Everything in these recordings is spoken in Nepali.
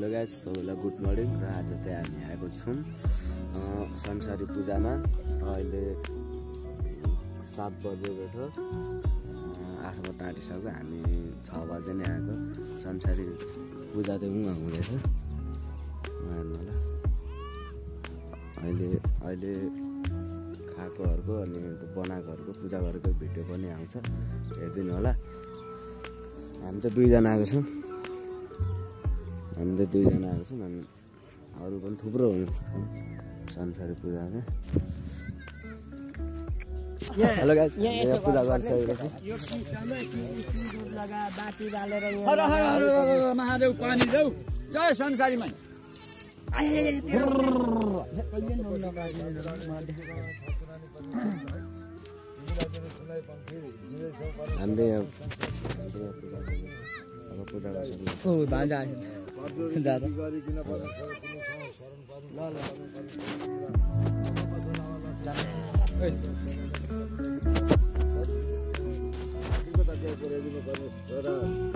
हेलो गाइस, सबैलाई गुड मर्निङ। र आज चाहिँ हामी आएको छौँ संसारी पूजामा। अहिले 7 बजेको छ, 8 बजे आँटिसक्यो। हामी 6 बजे नै आएको। संसारी पूजा चाहिँ उहाँ हुँदैछ होला। अहिले खाएकोहरूको अनि बनाएकोहरूको पूजा गरेको भिडियो पनि आउँछ, हेरिदिनु होला। हामी त 2 जना आएको छौँ। अनि अरू पनि थुप्रो हुनु संसारी पूजामा। हेलो गाइस, यहाँ पूजा गरिसकेको छु। महादेव पानी जाऊ जय संसारीमा। हामीले अब पूजा गरिसक्नु।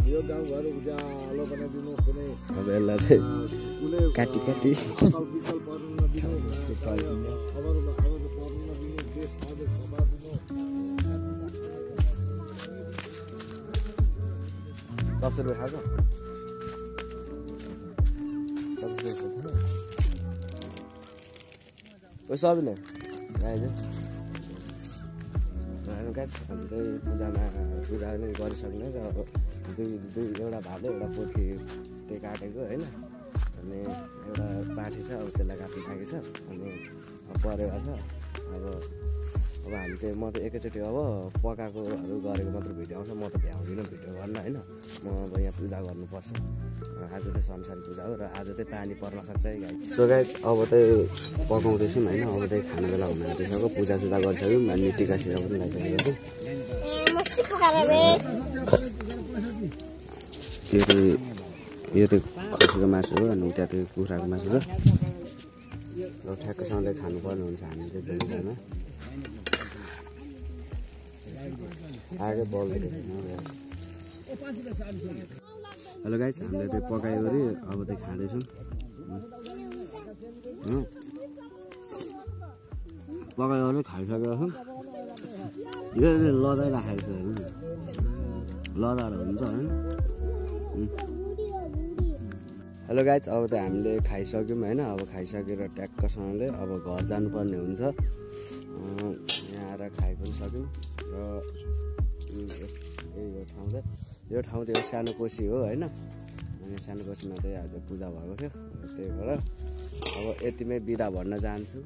यो गाउँघर उज्यालो बनाइदिनु, कुनै अब यसलाई चाहिँ काटी ₹10 खाएको पैसा पनि आइज। हामी चाहिँ पूजा नै गरिसक्ने। र एउटा भाले एउटा पोथी त्यो काटेको होइन, अनि एउटा पाठी छ, अब त्यसलाई काट्नु थाकेको छ, अनि परेको छ। अब हामी चाहिँ म त एकैचोटि अब पकाएकोहरू गरेको मात्र भिडियो आउँछ। म त भ्याउँदिनँ भिडियो गर्न होइन। म अब यहाँ पूजा गर्नुपर्छ। आज चाहिँ संसारी पूजा हो र आज चाहिँ पानी पर्न सक्छ है गाई। सो गाइस, अब चाहिँ पकाउँदैछौँ होइन। अब चाहिँ खाने बेला हुन आँटिसक्यो। पूजासुजा गरिसक्यौँ अनि टिका सिका पनि लगाइसकेको छु। यो चाहिँ खसीको मासु हो, अनि उता त्यो कुखुराको मासु छ। र ठ्याक्कसँगले खानुपर्ने हुन्छ हामी चाहिँ दुईजना। आगे बल्दै। हेलो गाइस, हामीले चाहिँ पकायो अरे अब चाहिँ खाँदैछौँ। पकायो भने खाइसकेको छौँ। यो लदाइ राखेको छ होइन, लदाएर हुन्छ होइन। हेलो गाइस, अब त हामीले खाइसक्यौँ होइन। अब खाइसकेर ट्याक्कसँगले अब घर जानुपर्ने हुन्छ। यहाँ आएर खाइ पनि सक्यौँ। र यो ठाउँ चाहिँ सानो कोसी हो होइन। अनि सानो कोसीमा चाहिँ आज पूजा भएको थियो, त्यही भएर अब यतिमै बिदा भन्न चाहन्छु।